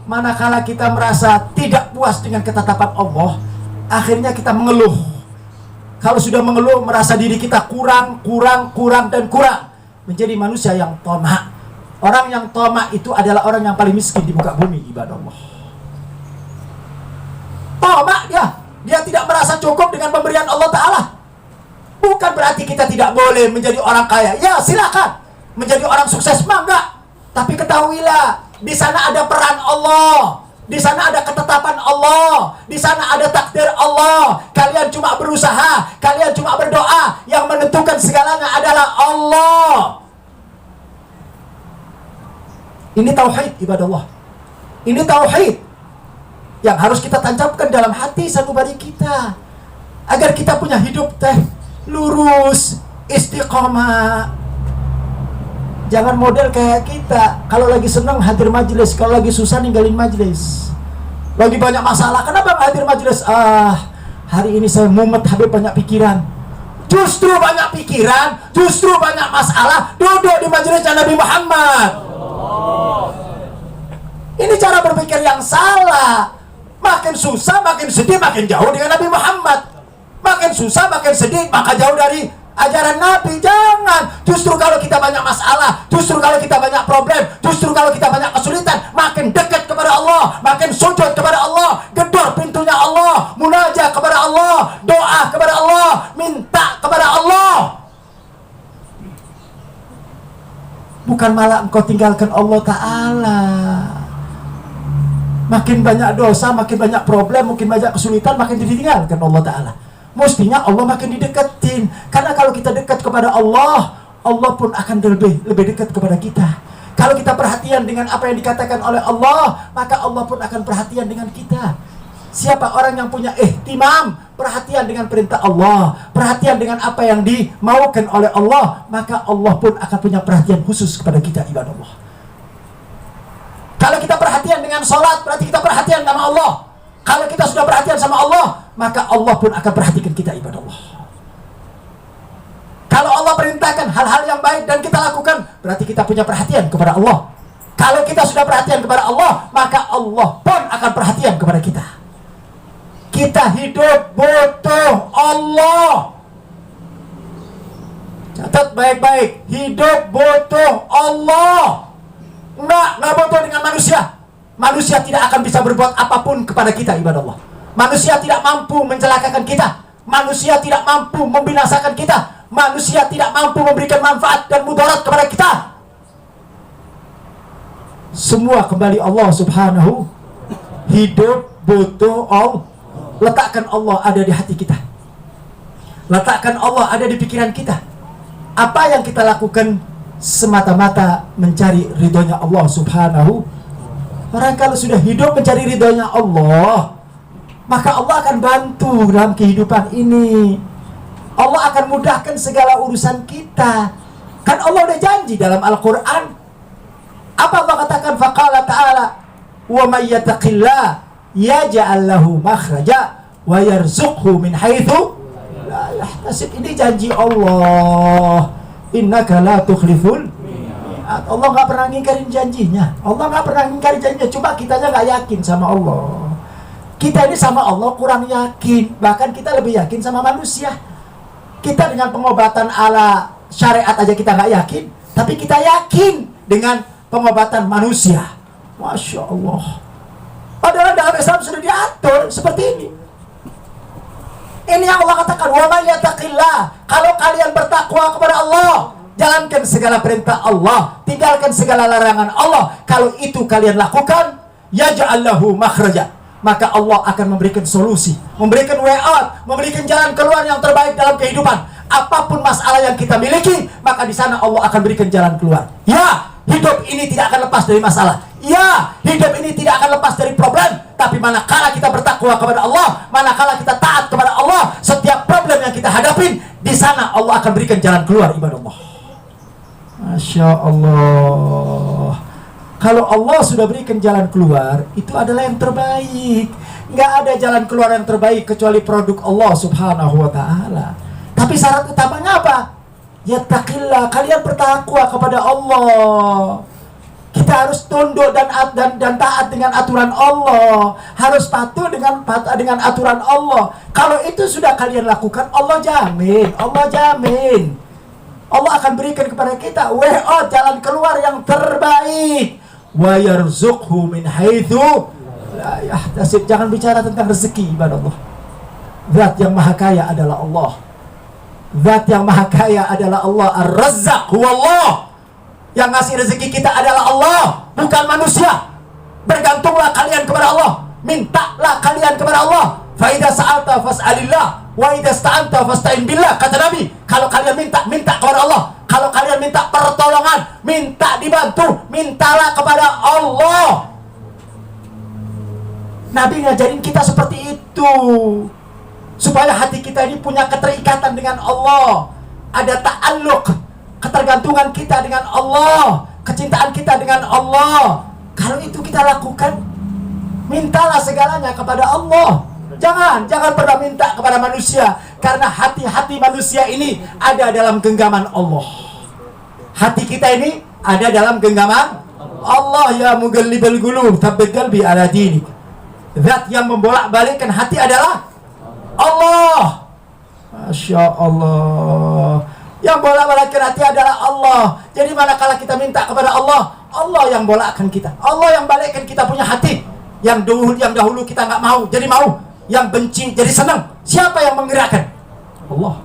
manakala kita merasa tidak puas dengan ketetapan Allah, akhirnya kita mengeluh. Kalau sudah mengeluh, merasa diri kita kurang, dan kurang. Menjadi manusia yang tamak. Orang yang tamak itu adalah orang yang paling miskin di muka bumi, ibadah Allah. Tamak dia tidak merasa cukup dengan pemberian Allah Ta'ala. Bukan berarti kita tidak boleh menjadi orang kaya. Ya, silakan menjadi orang sukses, mangga. Tapi ketahuilah, di sana ada peran Allah, di sana ada ketetapan Allah, di sana ada takdir Allah. Kalian cuma berusaha, kalian cuma berdoa. Yang menentukan segalanya adalah Allah. Ini tauhid, ibadah Allah. Ini tauhid yang harus kita tancapkan dalam hati sanubari kita, agar kita punya hidup lurus, istiqomah. Jangan model kayak kita, kalau lagi senang hadir majelis, kalau lagi susah ninggalin majelis. Lagi banyak masalah, kenapa nggak hadir majelis? Hari ini saya mumet, habis banyak pikiran. Justru banyak pikiran, justru banyak masalah, duduk di majelisnya Nabi Muhammad. Ini cara berpikir yang salah. Makin susah, makin sedih, makin jauh dengan Nabi Muhammad. Makin susah, makin sedih, maka jauh dari ajaran Nabi. Jangan. Justru kalau kita banyak masalah, justru kalau kita banyak problem, justru kalau kita banyak kesulitan, makin dekat kepada Allah, makin sujud kepada Allah, gedor pintunya Allah, munajat kepada Allah, doa kepada Allah, minta kepada Allah. Bukan malah engkau tinggalkan Allah Ta'ala. Makin banyak dosa, makin banyak problem, makin banyak kesulitan, makin ditinggalkan Allah Ta'ala. Mestinya Allah makin dideketin. Karena kalau kita dekat kepada Allah, Allah pun akan lebih dekat kepada kita. Kalau kita perhatian dengan apa yang dikatakan oleh Allah, maka Allah pun akan perhatian dengan kita. Siapa orang yang punya ihtimam, perhatian dengan perintah Allah, perhatian dengan apa yang dimaukan oleh Allah, maka Allah pun akan punya perhatian khusus kepada kita, ibadah Allah. Kalau kita perhatian dengan sholat, berarti kita perhatian sama Allah. Kalau kita sudah perhatian sama Allah, maka Allah pun akan perhatikan kita, ibadah Allah. Kalau Allah perintahkan hal-hal yang baik dan kita lakukan, berarti kita punya perhatian kepada Allah. Kalau kita sudah perhatian kepada Allah, maka Allah pun akan perhatian kepada kita. Kita hidup butuh Allah. Catat baik-baik, hidup butuh Allah. Enggak butuh dengan manusia. Manusia tidak akan bisa berbuat apapun kepada kita, ibadah Allah. Manusia tidak mampu mencelakakan kita. Manusia tidak mampu membinasakan kita. Manusia tidak mampu memberikan manfaat dan mudarat kepada kita. Semua kembali Allah Subhanahu. Hidup butuh Allah. Letakkan Allah ada di hati kita. Letakkan Allah ada di pikiran kita. Apa yang kita lakukan semata-mata mencari ridhonya Allah Subhanahu. Orang kalau sudah hidup mencari ridhonya Allah, maka Allah akan bantu dalam kehidupan ini. Allah akan mudahkan segala urusan kita. Kan Allah udah janji dalam Al-Quran. Apa Allah katakan? Faqala ta'ala, wa may yattaqillah yaj'al lahu makhraja wa yarzuqhu min haitsu la yahtasib. Ini janji Allah. Innaka la tukhliful mi'ad. Allah nggak pernah ngingkarin janjinya. Allah nggak pernah ngingkarin janjinya. Cuma kitanya nggak yakin sama Allah. Kita ini sama Allah kurang yakin. Bahkan kita lebih yakin sama manusia. Kita dengan pengobatan ala syariat aja kita nggak yakin, tapi kita yakin dengan pengobatan manusia. Masya Allah. Padahal dalam Islam sudah diatur seperti ini. Ini yang Allah katakan, wa may yattaqillah. Kalau kalian bertakwa kepada Allah, jalankan segala perintah Allah, tinggalkan segala larangan Allah. Kalau itu kalian lakukan, yaj'al lahu makhraja, maka Allah akan memberikan solusi, memberikan way out, memberikan jalan keluar yang terbaik dalam kehidupan. Apapun masalah yang kita miliki, maka di sana Allah akan berikan jalan keluar. Ya, hidup ini tidak akan lepas dari masalah. Ya, hidup ini tidak akan lepas dari problem. Tapi manakala kita bertakwa kepada Allah, manakala kita taat kepada Allah, setiap problem yang kita hadapin, di sana Allah akan berikan jalan keluar, ibadah Allah. Masya Allah. Kalau Allah sudah berikan jalan keluar, itu adalah yang terbaik. Nggak ada jalan keluar yang terbaik kecuali produk Allah Subhanahu wa ta'ala. Tapi syarat utamanya apa? Yattaqillah, kalian bertakwa kepada Allah. Kita harus tunduk dan taat dengan aturan Allah, harus patuh dengan aturan Allah. Kalau itu sudah kalian lakukan, Allah jamin, Allah akan berikan kepada kita jalan keluar yang terbaik. Wa yarzuqhu min haitsu la yahtasib. Jangan bicara tentang rezeki, ibadallah. Zat yang maha kaya adalah Allah. Zat yang maha kaya adalah Allah. Ar-Razzaq huwa Allah. Yang ngasih rezeki kita adalah Allah, bukan manusia. Bergantunglah kalian kepada Allah, mintalah kalian kepada Allah. Fa idza sa'alta fas'alillah wa idza ista'anta fasta'in billah, kata Nabi. Kalau kalian minta kepada Allah. Kalau kalian minta pertolongan, minta dibantu, mintalah kepada Allah. Nabi ngajarin kita seperti itu, supaya hati kita ini punya keterikatan dengan Allah, ada ta'alluq, ketergantungan kita dengan Allah, kecintaan kita dengan Allah. Kalau itu kita lakukan, mintalah segalanya kepada Allah. Jangan pernah minta kepada manusia, karena hati-hati manusia ini ada dalam genggaman Allah. Hati kita ini ada dalam genggaman Allah. Ya mughallibal qulub, tsabbit qalbi ala dinik. Zat yang membolak-balikkan hati adalah Allah. Masya Allah. Yang bolak-balikkan hati adalah Allah. Jadi manakala kita minta kepada Allah, Allah yang bolakkan kita, Allah yang balikkan kita punya hati. Yang dahulu kita nggak mau, jadi mau. Yang benci jadi senang. Siapa yang menggerakkan? Allah.